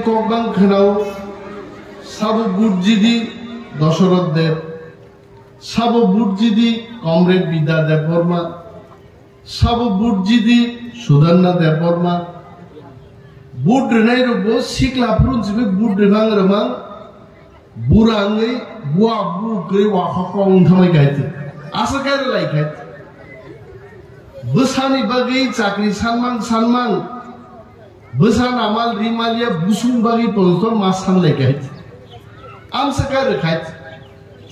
ককবাং খানাও সাবু বুটজিদি দশরথ দেব সাবু বুটজিদি কমরেড বিদ্যা দেববর্মা সাবু বুটজিদি সুধন্না দেববর্মা বুট রেনাই রবো সিকলা ফুরুनसिबो बुट रेबां रेबां बुराङै बुआ बु गै वाखाखौ उनथामै गायते आसा गाय लायखाय बोसानि बागै चाकरि सानमां बोसा नामाल रिमालिया बुसुं बागै पलथर मा सानलायखाय आमसा गाय रखाय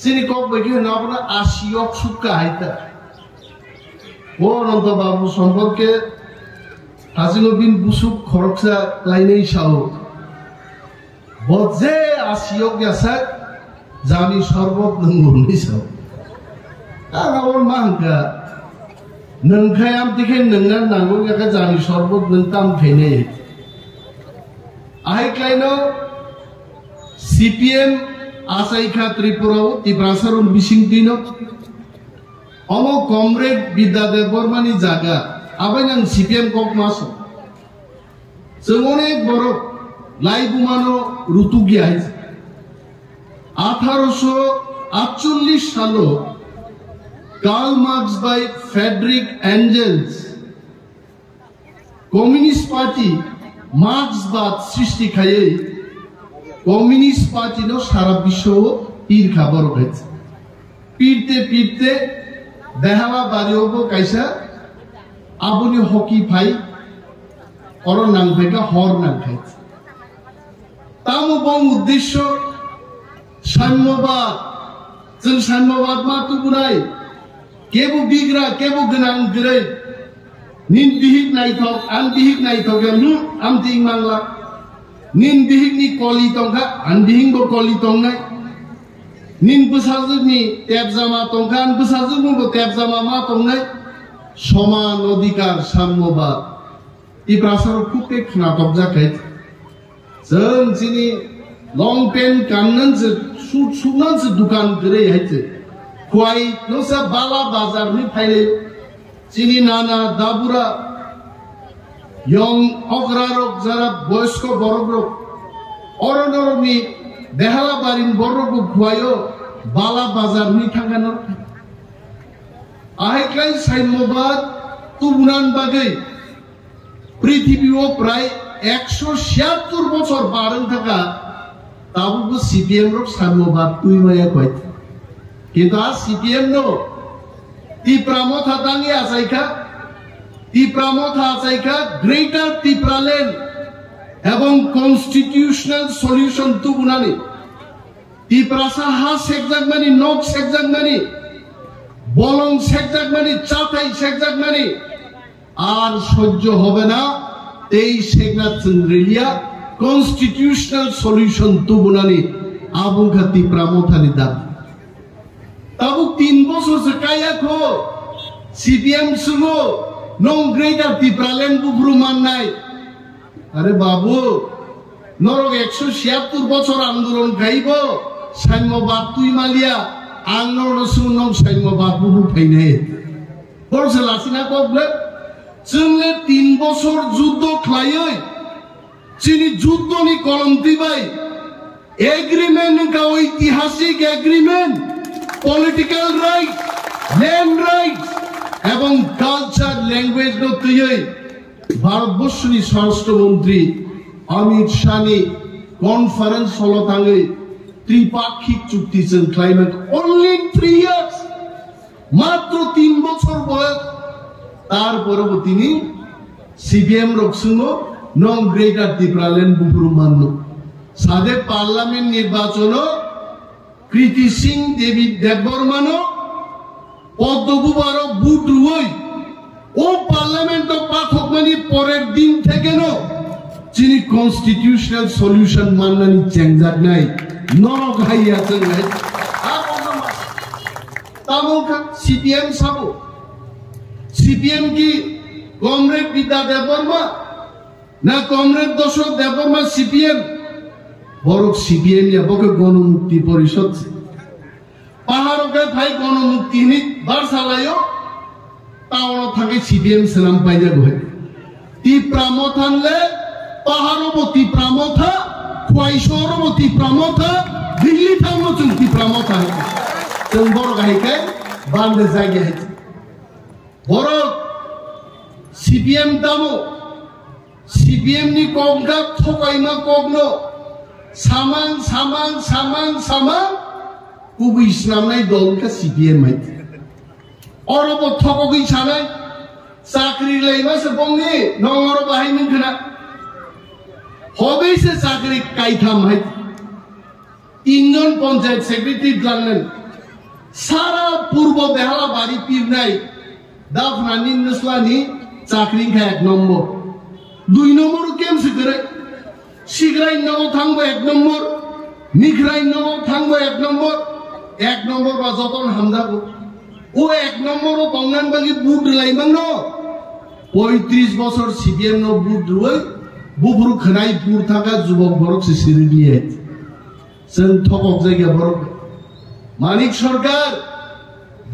सिनि कक बागै नाबना आसियक सुक्का हायता ओ अनंत बाबु सम्पर्के हाजिनोबिन बुसुक खरकसा लायनै साव बजे आसियक यासा जानि सरबत नंगौनि साव आगावन मा हंका नोंखाय आम दिखे नोंना नांगौ याका जानि सरबत नोंताम खैने आहायख्लायनो सीपीएम आसाइखा त्रिपुराव तिब्रासारुन बिसिं दिनो अमो कमरेड बिद्या देबबर्मानि जागा आबायनां सीपीएम कक मासो जों अनेक बर' लाइबुमानो रुतुगिया 1848 सालो कार्ल मार्क्स बाय फ्रेडरिक एंजेल्स कम्युनिस्ट पार्टी मार्क्सबाद सृष्टि खायै कम्युनिस्ट पार्टी नो सारा विश्व पीर खबर होत पीरते देहाला बारियोबो कायसा आबुनि हकी फाइ और नांफायका हर नांखाय तामो बं उद्देश्य साम्यवाद जों साम्यवाद मा तुबुनाय केबो बिग्रा केबो गोनां गरै निन बिहिक नायथक आन बिहिक नायथक यानु आम तिं मांगला निन बिहिक नि कलि तंखा आन बिहिक बो कलि तंनाय निन बुसाजुनि तेबजामा तंखा आन बुसाजुनि बो तेबजामा मा तंनाय समान अधिकार साम्यवाद तिब्रासार खुबे खोनातब जाखाय जों जिनि लं पेन्ट गाननानसो सुट सुनानसो दुकान गरै हायते खुवाय नोसा बाला बाजारनि फायले जिनि नाना दाबुरा यं अग्रारक जारा बयस्क बरग्रक अरनरनि देहाला बारिन बरग्रक खुवायो बाला बाजारनि थांगानो आहायख्लाय साम्यवाद तुबुनान बागै पृथिबीआव प्राय 176 बछर बारन थाका ताबुबो सीपीएम रक साम्यवाद तुइमाया कयत किन्तु आ सीपीएम नो तिप्रामथा दांगी आसाइखा ग्रेटर तिप्रालेंड एवं कन्स्टिट्यूशनल सल्यूशन तुबुनानि तिप्रासा हा सेकजाकमानि नक सेकजाकमानि बलं सेकजाकमानि चाथाय सेकजाकमानि आर सह्य होबे ना तेई सेकनाथ चंद्रेलिया कन्स्टिट्यूशनल सल्यूशन तुबुनानि आबुंखा तिप्रामथानि दाबि ताबुक 3 बछर से कायाखो सीपीएम सुगो नों ग्रेटर तिप्रालेंड बुब्रुमान नाय अरे बाबू नरक 176 बछर आंदोलन गाइबो साम्यवाद तुइमालिया आंनो सुनो साम्यवाद बुबु फैने परसे लासिना कबले जोंले 3 बछर युद्ध खायै चिनि युद्धनि कलम दिबाय एग्रीमेंट का ऐतिहासिक agreement political right land right एवं कल्चर लैंग्वेज नो तुयै भारतवर्षनि स्वराष्ट्र मंत्री अमित शाहनि कॉन्फ्रेंस हलो थाङै त्रिपाक्षिक चुक्ति जों क्लाइमेट ओनली 3 इयर्स मात्र 3 बछर बयस तारपरबो तिनि सीपीएम रक्सुनो नन ग्रेटर तिप्रालेंड बुब्रुमाननो सादे पार्लामेंट निर्वाचनो कृति सिंह देवी देबबर्मानो पद्मबुबारो बुट रुई ओ पार्लामेंट पाठकमानि परेर दिन थेकेनो जिनि कन्स्टिट्यूशनल सल्यूशन माननानि चेंजाकनाय नरक हाइया जोंलाय तामुका सीपीएम साबो सीपीएम की कॉमरेड विद्या देबबर्मा ना कॉमरेड दशरथ देबबर्मा सीपीएम बरक सीपीएम या बके गणमुक्ति परिषद पाहाड़के भाई गणमुक्ति नि बारसालायो टाउन थाके सीपीएम सेनाम पाइजा गय तिप्रामथानले पाहाड़बो तिप्रामथा खुवाई शहर तिप्रामथा दिल्ली थांगो जों तिप्रामथा जों बर गायखाय बान्दो जायगा बर CPM दामो CPM नि कगना थगायमा कगनो सामान गुबै सिनामनाय दलका CPM है अरब थगै सानाय चाकरी लायबासो बंनि नंगर बाहायनो खोना हबैसे चाकरी कायथाम है तीनजन पंचायत सेक्रेटारि लांगोन सारा पूर्व बेहाला बारी पिरनाय दाफनानि नस्लानि चाकरी का 1 नम्बर 2 नम्बर केम सिगरे सिगराय नव थांबो 1 नम्बर निखराय नव थांबो 1 नम्बर बा जतन हामजाबो ओ 1 नम्बर बंगान बागि बुट लायमांनो 35 বছর CPM नो बुट रुय बुफुर खनाय बुर थाका जुबक बरक सिरिलिये जों थकक जायगा बरक मानिक सरकार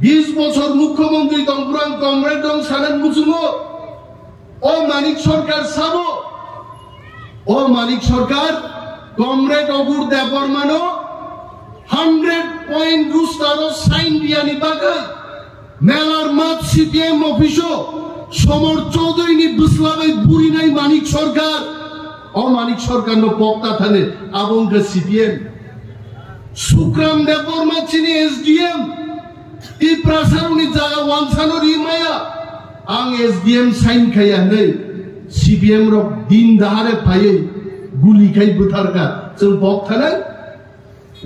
20 বছর मुख्यमंत्री दंपुरान कमरेड दं सानन मुसुमो ओ मानिक सरकार साबो ओ मानिक सरकार कमरेड अगुर देबरमानो 100 पॉइंट रुस्तारो साइन दियानि बागै मेलार मात CPM अफिसो समर चौधरी बुसलाबाय बुरिनाय मानिक सरकार ओ मानिक सरकार नो पक्ता थाने आबंग CPM सुक्राम देबरमा चिनि SDM इ प्रासारनि जागा वानसानो रिमाया आं SDM साइन खाया नै CPM रो दिन दाहारे फायै गुली खाय बुथारका जों पक्तानाय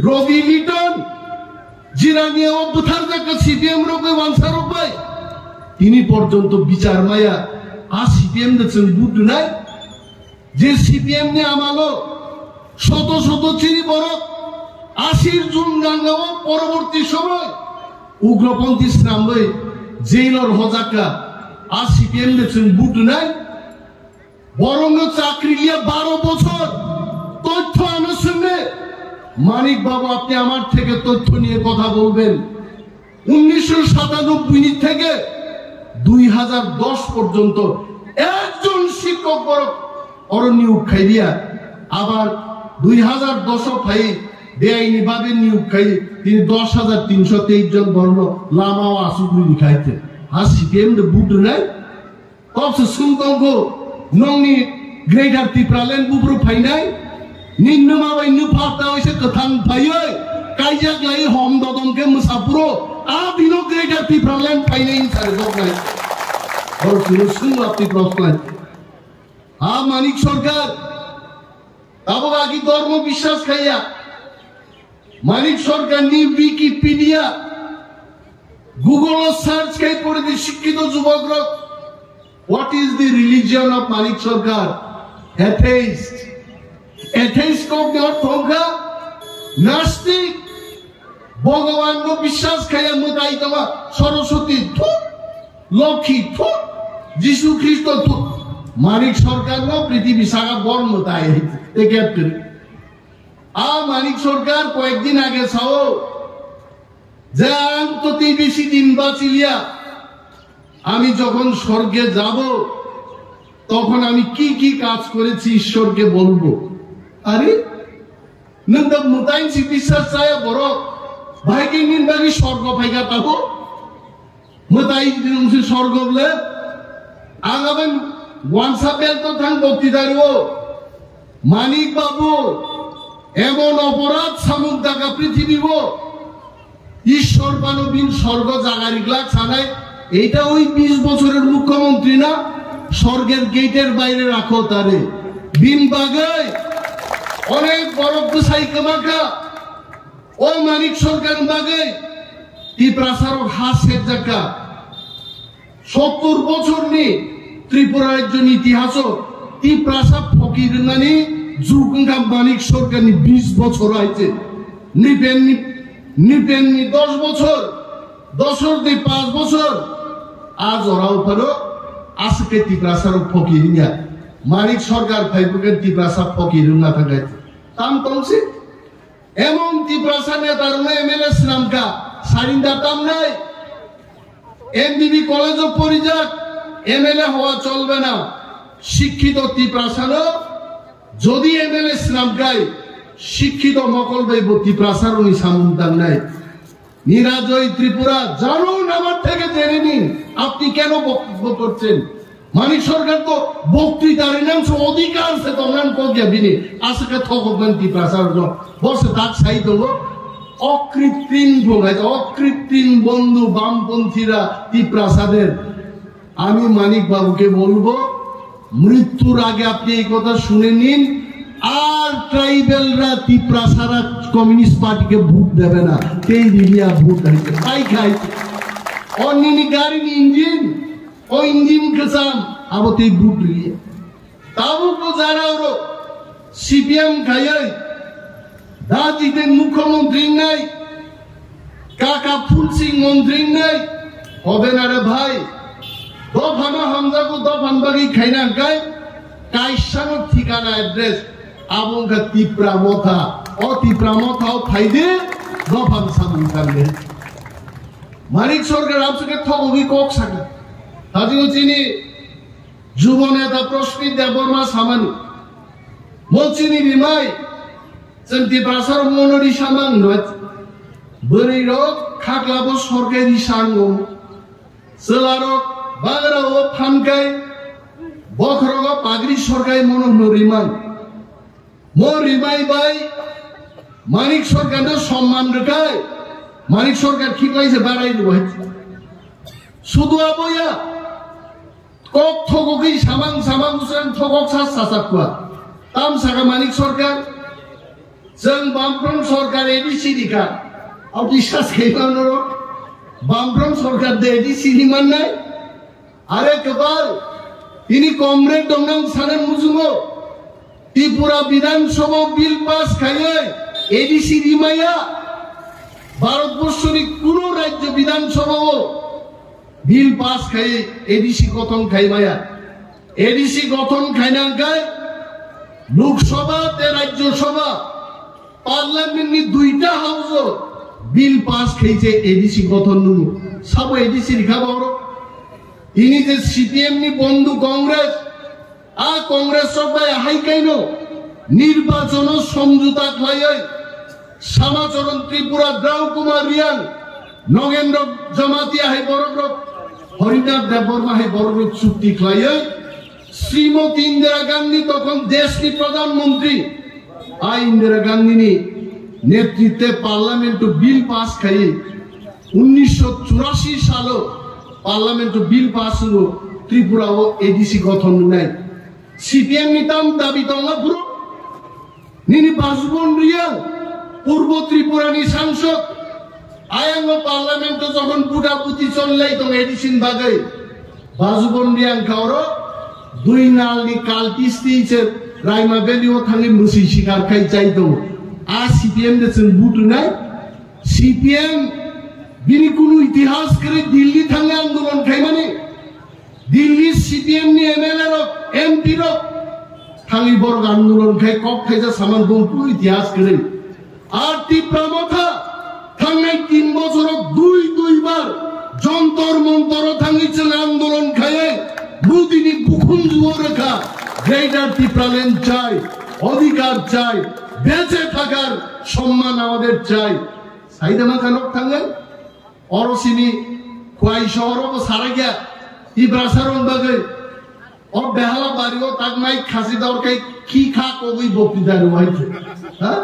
रवि लिटन जिरानियाव बुथारजाका CPM रो बै वानसारो बै তিনি পর্যন্ত বিচার মায়া CPM जों बुदुनाय जे CPM नि आमालो শত শত চিনি বরক 80 জুন গাঙ্গাও পরবর্তী সময় উগ্রপন্থী নামবে জেলর হজাকা CPM जों बुदुनाय বরং চাকরি লিয়া 12 বছর তথ্য আনুসন্ধানে মানিক বাবু আপনি আমার থেকে তথ্য নিয়ে কথা বলবেন 1997 থেকে 2010 পর্যন্ত একজন শিক্ষক বড় অরনিয়োগ খাই দিয়া আবার 2010 ফাই বেআইনি ভাবে নিয়োগ খাই তিনি 10,323 জন বর্ণ লামাও আসুগুলি খাইতে CPM দে বুদ্র নাই কবসে সুংগঙ্গো নংনি গ্রেটার ত্রিপুরাল্যান্ড বুব্রু ফাইনাই নিন্নমা বাই নুফাতা হইছে কথাং ফাইयै কাইজাক লাই হম দদমকে মুসাপুরো दिनो ग्रेटर ত্রিপুরাল্যান্ড ফাইনাইন सारे जोगनाय और सुनो सुनो अपनी प्रश्न मानिक सरकार अब आगे धर्म विश्वास खाइया मानिक सरकार नि विकिपीडिया गूगल सार्च खाई पड़े दे शिक्षित जुबक what is the religion of Manik सरकार एथेइस्ट को अर्थ होगा नास्तिक भगवान को विश्वास खाया मुदाई तमा सरस्वती थु लक्ष्मी थु जिसु ख्रिस्ट थु मानिक सरकार नो पृथ्वी सागा बन मुदाई ते कैप्टन मानिक सरकार কয়েকদিন আগে চাও যে আং প্রতি বেশি দিন বাঁচিলিয়া আমি যখন স্বর্গে যাব তখন আমি কি কি কাজ করেছি ঈশ্বরকে বলবো আরে নন্দ মুদাইন সি বিশ্বাস চায় বড় भाई नीन बागी स्वर्ग फाइगा ताको मताई दिनसे स्वर्ग बले आगाबन वानसा बेल तो थां बक्तिदारो मानिक बाबू एमन अपराध सामुक दागा पृथिबीबो ঈশ্বর বানবিন স্বর্গ জাগারিগলা ছানাই এইটা ওই 20 বছরের মুখ্যমন্ত্রী না স্বর্গের গেটের বাইরে রাখো তারে বিন বাগাই অনেক বড় গোসাই কামাকা ओ मानिक सरकार बागे ত্রিপুরাসারক হাসের জায়গা 70 বছর নি ত্রিপুরা রাজ্যের ইতিহাস ত্রিপুরাসা ফকির নানি যুগঙ্গা মানিক সরকারনি 20 বছর আইছে নিপেননি 10 বছর 10 দি 5 বছর আজ ওরাও পারো আজকে ত্রিপুরাসারক ফকির নিয়া মানিক সরকার ফাইবুকে ত্রিপুরাসা ফকির না থাকে তাম কমছে এমন ত্রিপুরাসা নেতার এমএলএ নামকা সারিন্দা তাম নাই এমবিবি কলেজও পরিযাক এমএলএ হওয়া চলবে না শিক্ষিত ত্রিপুরাসানো যদি এমএলএ নামকায় শিক্ষিত মকল বাইব ত্রিপ্রাসারণী সামুন্তান নাই নিরাজয় ত্রিপুরা জানুন আমার থেকে জেনে নিন আপনি কেন বক্তব্য করছেন মানিক সরকার তো বক্তৃতার নাম অধিকার সে তোমার কগিয়া বিনি আজকে থকবেন ত্রিপ্রাসারণ বসে তার সাইড হলো অকৃত্রিম ভোগায় অকৃত্রিম বন্ধু বামপন্থীরা ত্রিপ্রাসাদের আমি মানিক বাবুকে বলবো মৃত্যুর আগে আপনি এই কথা শুনে নিন আর ট্রাইবেলরা ত্রিপ্রাসারা কমিউনিস্ট পার্টিকে ভোট দেবে না তেই দিলিয়া ভোট হইতে তাই খাই অন্যনি গাড়ি ইঞ্জিন ও ইঞ্জিন কেসাম আবো তেই ভোট লিয়ে তাও তো যারা ওর সিপিএম খাইয়াই দাজিদের মুখ্যমন্ত্রী নাই কাকা ফুল সিং মন্ত্রী নাই হবে না রে ভাই দফানো হামজাকু দফান বাগি খাইনা গাই কাইসানো ঠিকানা অ্যাড্রেস আবঙ্কা তীব্রা মথা ও তীব্রা মথাও খাইদে দফান সামন কালে মানিক সরকার আপসকে থগি কক সাকা তাজিও চিনি যুব নেতা প্রস্মিত দেববর্মা সামানি মচিনি রিমাই সেন্টি প্রাসার মনোরি সামাং নয় বরি রক খাকলাবো সরকারি সাঙ্গম সেলারক বাগরা ও ফানকাই বখরগ পাগড়ি সরকারি মনো রিমাই মো রিমাই বাই মানিক সরকার সম্মান রেখায় মানিক সরকার ঠিক হয়েছে বাড়াই দেবো শুধু আবইয়া কক থগকি সামাং সামাং থগক সাস সাসাকুয়া তাম সাকা মানিক সরকার जों बामफ्रम सरकार एडीसी दिखा और বিশ্বাস खाइबानो बामफ्रम सरकार दे एडीसी माननाय आरे कबाल इनी कमरेड दंनां सानेन मुजुङो त्रिपुरा विधानसभा बिल पास खाइए एडीसी रिमाया ভারতবর্ষের কোন রাজ্য বিধানসভাও বিল পাস খাইয়ে এডিসি গঠন খাইমায়া এডিসি গঠন খাইনাঙ্কায় লোকসভা তে রাজ্যসভা পার্লামেন্টনি দুইটা হাউস বিল পাস খাইছে এডিসি গঠন নুনো সব এডিসি রিখা বড় ইনি যে সিপিএম নি বন্ধু কংগ্রেস আ কংগ্রেস সবাই হাই কাইনো নির্বাচন সমঝোতা খাইয়ে শ্যামাচরণ ত্রিপুরা দ্রাউ কুমার রিয়াং নগেন্দ্র জমাতিয়া হে বড় হরিনাথ দেববর্মা হে বড় চুক্তি খাইয়ে শ্রীমতী ইন্দিরা গান্ধী তখন দেশনি প্রধানমন্ত্রী इंदिरा गांधी ने नेतृत्वे पार्लियामेंट बिल पास खाई 1984 साल पार्लियामेंट बिल पास हुआ त्रिपुरा वो एडीसी गठन नहीं सीपीएम निताम दाबी दंगा पुरो निनी बाजुबन रिया पूर्व त्रिपुरा नि सांसद आयांग पार्लियामेंट जखन बुटाबुटी चललै तो एडीसी बागै बाजुबन रिया खावरो दुई नाल नि कालटिस्ति रायमा बेलियो थांगे मुसि शिकार खाई जाय दो आ सीपीएम दे जों बुट नाय सीपीएम बिनि कुनु इतिहास करे दिल्ली थांगे आंदोलन खाई माने दिल्ली सीपीएम नि एमएलए रो एमपी रो थांगे बर्ग आंदोलन खाई कक खाइजा सामान दंपु इतिहास करे আর তীব্রমথা থাঙ্গাই 3 বছর দুই বার যন্তর মন্তর থাঙ্গিছেন আন্দোলন খায় বুদিনি বুকুম জুও রেখা গ্রেটার ত্রিপুরাল্যান্ড চাই অধিকার চাই বেঁচে থাকার সম্মান আমাদের চাই সাইদামা কানক থাঙ্গাই অরসিনি খোয়াই শহর সারা গিয়া ত্রিপ্রাসারণ বাগে ও বেহালা বাড়িও তাক নাই খাসি দরকাই কি খা কবি বক্তৃতা রুয়াইছে হ্যাঁ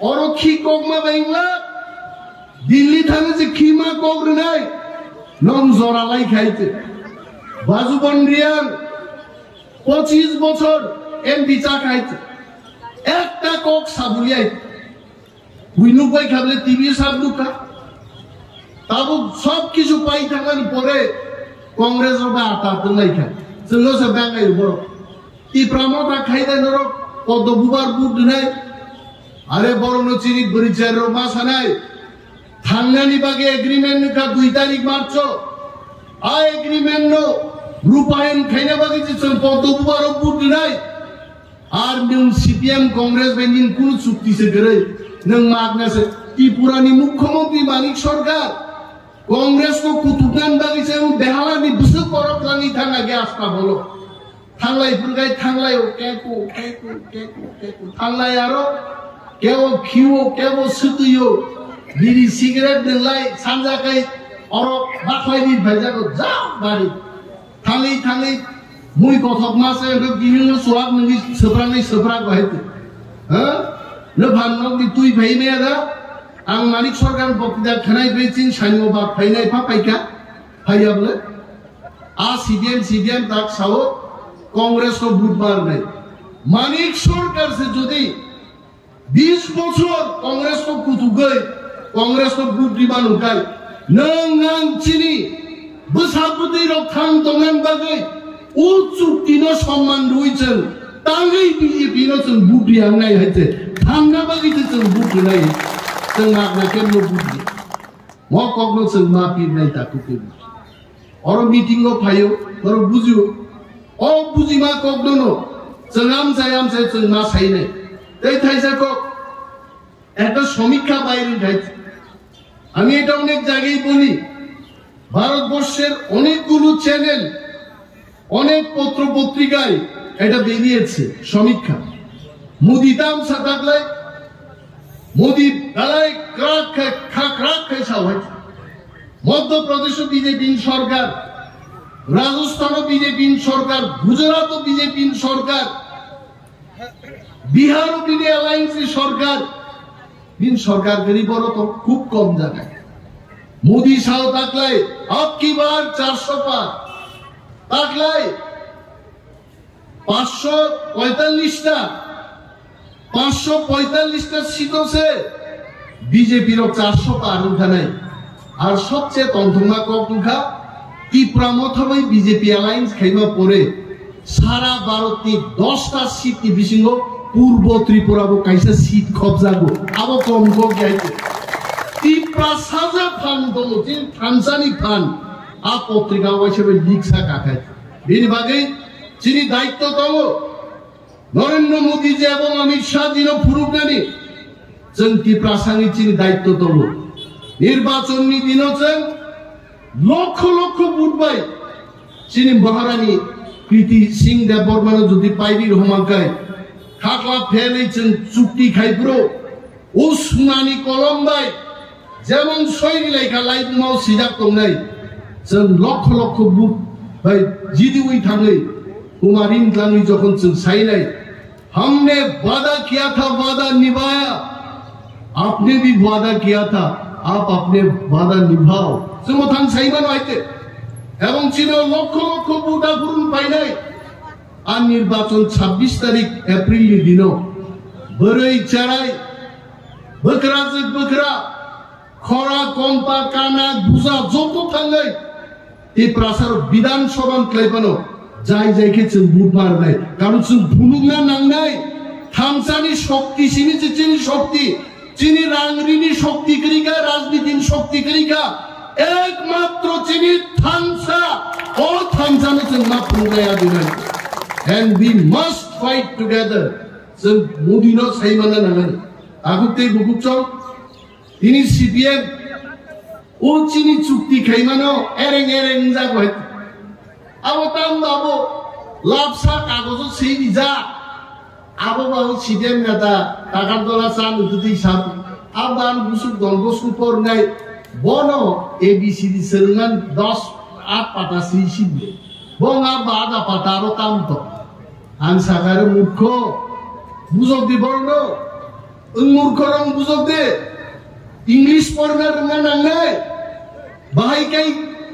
और खी कोगमा बाइंगला दिल्ली थाने से खीमा कोग नहीं नॉन जोरा लाई खाइते बाजुबन रियान 25 বছর एमपी चा खाइते एक टा कोग साबुलियाई हुइनु कोई खाबले टीवी साबदु का ताबु सब किछु पाई थांगानि परे कांग्रेस रो आता तो लाई खाय जोंनो से बांगाय बरो ती प्रमोटा खाइदे नरो पद बुबार बुद नाही अरे बरनो चिनी बरिचार रो मासानाय थांगानि बागे एग्रीमेंट का 2 तारिख मार्चो आ एग्रीमेंट नो रूपायन खाइना बागे जे पदबुबारो बुट नाय आर नों सीपीएम कांग्रेस बेनिन कुनु चुक्ति से गरे नों मागना से त्रिपुरानि मुख्यमंत्री मानिक सरकार कांग्रेस को कुतुबनान बागे से बेहालानि बुसु करक लानि थांगा ग्यास का बोलो थांलाय फुरगाय थांलाय केकु थांलाय आरो কেউ খিও কেউ সুতুইও বিড়ি সিগারেট দিলাই সানজাকাই অরক বাখাইনি ভাইজাগো যাও বাড়ি থালি থালি মুই কথক মাসে বিভিন্ন সোয়াব নগি সফরা গাইতে হ্যাঁ নো ভান্নক দি তুই ভাই মেয়াদা आं मानिक सरकार बक्तिदा खनाय बेचिन साइनो बा फाइनाय फा फाइका फाइयाबले आ सीडीएम तक सावो कांग्रेस को बुधवार नहीं मानिक सरकार से जुदी 20 बछर कांग्रेस को कुतुगै कांग्रेस को बुद्धिमान उकाय नों चिनी बसाबुदै रखां दंगन बागै उ चुक्तिनो सम्मान रुइचन तांगै बीजेपी नो जों बुद्धि आंनाय हायते थांना बागै जों बुद्धि नाय जों नागनाकेन नो बुद्धि म कगनो जों मा पिरनाय ताकु के और मीटिंग लो फायो और बुझियो ओ बुझि मा कगनो नो जों आम जाय जों मा साइनाय दै थाइसाको একটা সমীক্ষা বাইরে যাইছে আমি এটা অনেক জায়গায় বলি ভারতবর্ষের অনেকগুলো চ্যানেল অনেক পত্র পত্রিকায় এটা বেরিয়েছে সমীক্ষা মোদি দাম সাতাকলে মোদি গালায় ক্রাক খাইছা হয়েছে মধ্যপ্রদেশ বিজেপি সরকার রাজস্থান বিজেপি সরকার গুজরাট বিজেপি সরকার বিহার বিজেপি অ্যালায়েন্স সরকার बिन सरकार गरीब और तो खूब कम जगह मोदी साहब ताकले अब की बार 400 पार ताकले 545 सीटों से बीजेपी रो 400 पार उठाने और सबसे तंथुमा को उठा त्रिपुरा मथाबै बीजेपी अलायंस खाइमा परे सारा भारत की 10टा सीट की बिसिंगो पूर्व त्रिपुरा को कैसे सीट कब्जा को अब कम को क्या है त्रिपुरा साजा फान दो जिन थानसानी फान आप पत्रिका वैसे भी लीक सा काका बिन बागे चिनी दायित्व तो नरेंद्र मोदी जी एवं अमित शाह जी नो फुरुक नानी जों त्रिपुरा सांगी चिनी दायित्व तो निर्वाचन नि दिनो जों लक्ष लक्ष भोट बाय चिनी महारानी कृति सिंह देवबर्मन जुदि पाइबि रहमांकाय खाकला फेले जों चुक्ति खाइब्रो उस्मानी कलमबाय जेमन सयनि लायखा लाइफमाव सिजाब दंनाय जों लक्ष लक्ष बुक भाई जिदिउइ थाङै कुमारिन क्लांनि जखन जों साइनाय हमने वादा किया था वादा निभाया आपने भी वादा किया था आप अपने वादा निभाओ जों थां साइबानो आइते एवं चिनो लक्ष लक्ष बुटा गुरुन पाइनाय আর নির্বাচন 26 তারিখ এপ্রিল দিনো বড়ই চারাই বকরা জক বকরা খরা কম্পা কানা বুজা যত থাঙ্গাই এই প্রসার বিধানসভা ক্লাইবানো যাই যাইকে जों বুধবার নাই কারণ जों ভুলুংনা নাংনাই থামসানি শক্তি সিনি চিনি শক্তি চিনি রাংরিনি শক্তি করিকা রাজনীতির শক্তি করিকা একমাত্র চিনি থামসা ও থামসানো जों না পুঙ্গায়া দিনাই and we must fight together so modi no saimana nangan agute bukukchong ini cpm o chini chukti khaimano ereng ja goit abotam babo lapsa kagojo sei dija abo babo cpm neta takar dola san ututi sap aban busuk dolbosku por nai bono abcd serengan 10 8 pata sisi bonga bada pataro tamto आं सागारे मूर्ख बुझक दे बर्नो मूर्ख रंग बुझक दे English पढ़ना रोंगा नांगनाय बाहाय काई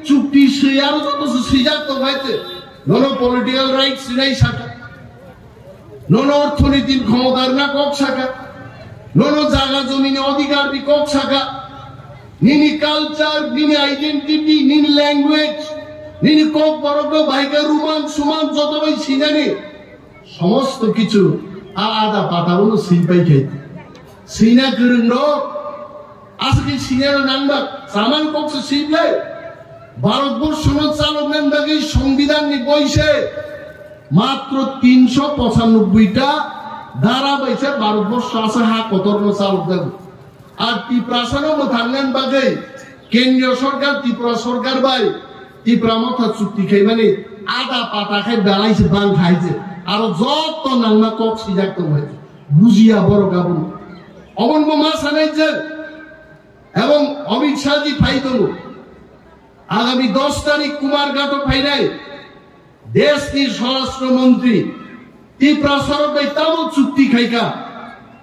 चुक्ति सैयारो जतो सैजा तो गायते ननो political rights सिनाय साका ननो अर्थनीतिर क्षमतार ना কক साका ननो जागा जमिने अधिकार बि কক साका निनी कल्चर निनी आइडेंटिटी निनी लैंग्वेज निनी কক बरको भाइका रुमान सुमान जतो भाई सिनाने समस्त किछु आदा पाताउनो सिनपाइ खाइते सिना गोरों न आजके सिनार नांबा सामान कक्ष सिबलाय भारतबर्ष नो चालकनान बागै संविधाननि बयसे मात्र 395 टा धारा बायसे भारतबर्ष आसा हा कतरनो चालक दागो আর ত্রিপুরাসানো মথাঙ্গান বাগै केंद्रीय सरकार त्रिपुरा सरकार बाय ত্রিপুরা মথা চুক্তি খাই মানে আদা পাতা খাই বেলাইছে বাং খাইছে আর যত নাংনা কক সিজাক তো হয় বুঝিয়া বড় গাবুন অমন মা সানাইছেন এবং অমিত শাহজি ফাইদল আগামী 10 তারিখ কুমারঘাট ফাইনাই দেশটির স্বরাষ্ট্রমন্ত্রী ত্রিপুরা সরকার তাও চুক্তি খাইকা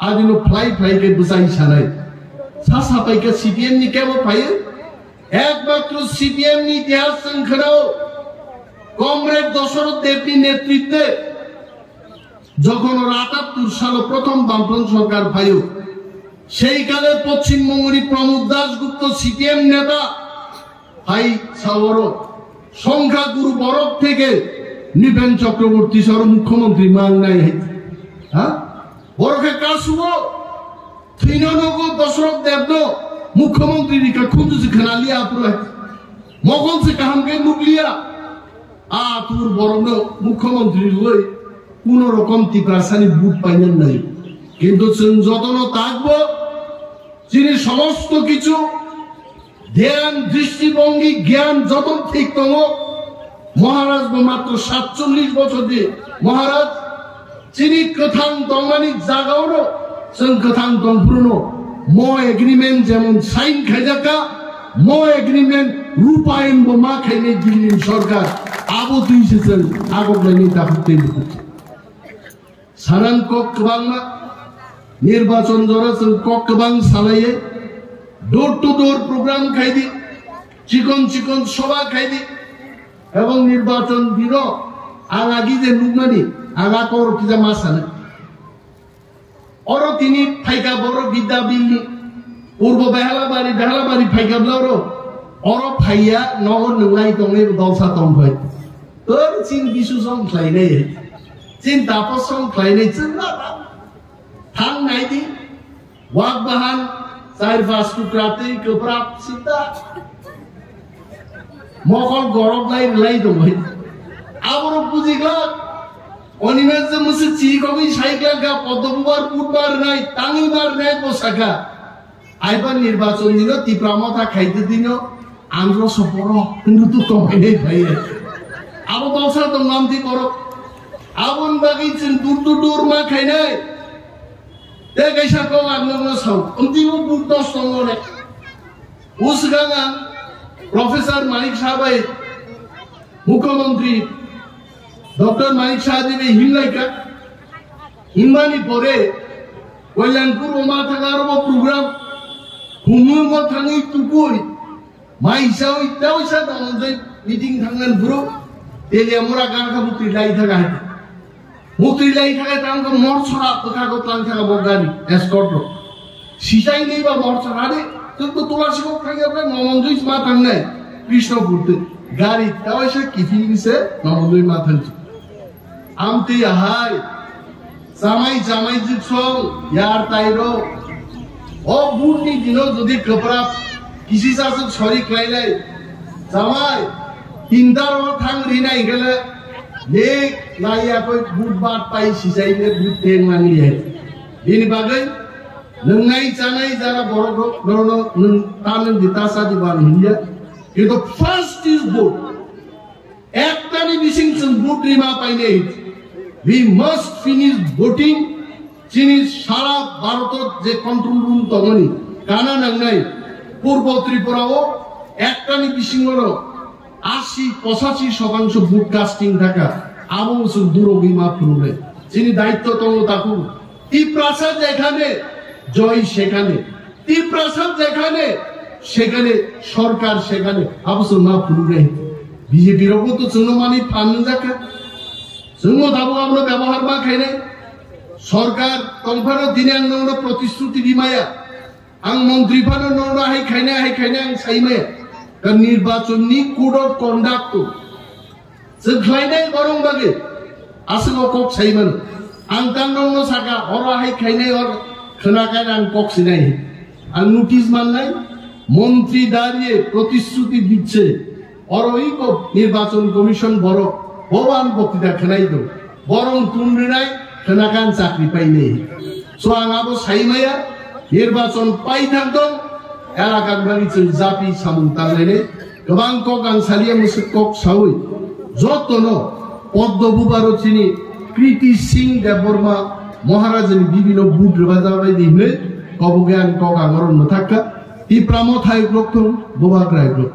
আদিনো ফ্লাইকে বুঝাই সানাই সাসা পাইকা সিপিএম নি কেমন ফাই একমাত্র সিপিএম নি ইতিহাস সংখ্যাও কমরেড দশরথ দেবনী নেতৃত্বে যখন 78 সালে প্রথম বামফ্রন্ট সরকার ফাইও সেই কালে পশ্চিমবঙ্গের প্রমোদ দাশগুপ্ত সিপিএম নেতা ভাই সাগর সংখ্যাগুরু বরফ থেকে নৃপেন চক্রবর্তী সর মুখ্যমন্ত্রী মান নাই হ্যাঁ বরফে কাজ শুভ থিননগো দশরথ দেবন মুখ্যমন্ত্রী রিকা খুঁজ খানালিয়া পুরো মগল সে কাহামকে নুকলিয়া তুর বরফ মুখ্যমন্ত্রী লই কোন রকম ত্রিপুরাসানি বুট পাইলেন নাই কিন্তু যতন থাকবো যিনি সমস্ত কিছু ধ্যান দৃষ্টিভঙ্গি জ্ঞান যতন ঠিক তম মহারাজ মাত্র 47 বছর দিয়ে মহারাজ যিনি কথাং তমানি জাগাওনো जों কথাং তংপুরনো ম এগ্রিমেন্ট যেমন সাইন খাইজাকা ম এগ্রিমেন্ট রূপায়ণ মা খাইনে দিল্লি সরকার আবো তুইছেন আগবলাইনি তাহতে সারান ককবাংনা নির্বাচন ধরে ককবাং সালাইয়ে ডোর টু ডোর প্রোগ্রাম খাইদি চিকন চিকন সভা খাইদি এবং নির্বাচন দিন আগাগি যে লুকমানি আগা কর কি যে মাসানে অরো তিনি ফাইকা বড় বিদ্যা বিল্লি পূর্ব বেহালাবাড়ি ফাইকা ব্লারো অরো ফাইয়া নগর নুলাই তংনে দলসা তং হয় তোর চিন বিশু সং খাইনাই চিন তাপস সং খাইনাই চিন না থাং নাইদি ওয়াক বাহান চার পাঁচ টুকরাতে গোপ্রাপ সিদ্ধা মকল গরব লাই দম আবার বুঝিগলা অনিমেষ যে মুসে চিকবি সাইকেল গা পদ্মবার পুটবার নাই টাঙিবার নাই পোশাকা আইবার নির্বাচন দিন তীব্রামতা খাইতে দিন আন্দ্র সপর কিন্তু তো কমাই নেই ভাই আবো দলসা তো নাম দি করো আবন বাগিছেন দূর মা খাই নাই দেখাইসা কম আগ্নগ্ন সাউ অন্তিম বুট 10 তঙ্গনে উসগাঙা প্রফেসর মানিক সাহাবাই মুখ্যমন্ত্রী ডক্টর মানিক সাহাদেব হিমলাইকা হিমানি পরে কল্যাণপুর ওমা থাকার প্রোগ্রাম হুমুম থাঙি তুকুই মাইসা ওইটা ওইসা দামজৈ মিটিং থাঙ্গান পুরো তেলিয়া মোরা গানখা মুত্রি লাই থাকা হাতে মুত্রি লাই থাকা তাঙ্ক মরছড়া কথাগত লাং থাকা বগানি এসকর্ট সিসাই নেই বা মরছড়া রে তো তোলার শিক্ষক থাকে আপনার নমঞ্জই মা থাঙ্গাই কৃষ্ণপুরতে গাড়ি তাও এসে কিফিন দিছে নমঞ্জই মা থাকছে আমতে হাই জামাই জিপসং ইয়ার তাইরো ও বুটনি দিনো যদি কপড়া কিসি সাসক সরি খাইলাই জামাই তিনটার ও থাং রিনাই গেলে নেক লাইয়া কই বুট বাট পাই সিসাইলে বুট টেং মানি হে বিনি বাগৈ নংনাই চানাই যারা বড় বড় তামেন দিতাসা দিবান হিয়া কিন্তু ফার্স্ট ইজ বুট একটানি মিসিং বুট রিমা পাইনে we must finish voting যিনি সারা ভারতের যে কন্ট্রোল রুম তমনি কানা নাংনাই পূর্ব ত্রিপুরাও একটানি বিশিং হল 80-85% ভোট কাস্টিং থাকা আবশ্যক দুরবিমা ফুলে যিনি দায়িত্ব তম তাকু ত্রিপ্রাসাদ যেখানে জয় সেখানে ত্রিপ্রাসাদ যেখানে সেখানে সরকার সেখানে আবশ্যক না ফুলে বিজেপির ওপর তো চুনমানি ফান যাকা जोंनो दाबो আমরা ব্যবহার মা খাইনে সরকার তংফানো দিনে আংনো প্রতিশ্রুতি দিমায়া আং মন্ত্রী ফানো ননো হাই খাইনে আং সাইমে কা নির্বাচননি কোড অফ কন্ডাক্ট जों খাইনাই গরম বাগে আসলো কক সাইমান আং তাংনো সাকা অরা হাই খাইনাই অর খনাকাই আং কক সিনাই আং নোটিশ মাননাই মন্ত্রী দাঁড়িয়ে প্রতিশ্রুতি দিচ্ছে আর ওই নির্বাচন কমিশন বড় ভবান বক্তৃতা খানাই দো বরং তুমরি নাই খানাকান চাকরি পাই নেই সো আঙাবো সাইমায়া নির্বাচন পাই থাকদম এলাকার বাড়ি জাপি সামুন তালাইনে গোবাং কক আং সালিয়া মুসে কক সাউই যতন পদ্মবুবারো চিনি কৃতি সিং দেববর্মা মহারাজের বিভিন্ন বুট বাজাবাই দিনে Kobugan kok angorun mathaka. I pramo thai blok tu, buba grai blok.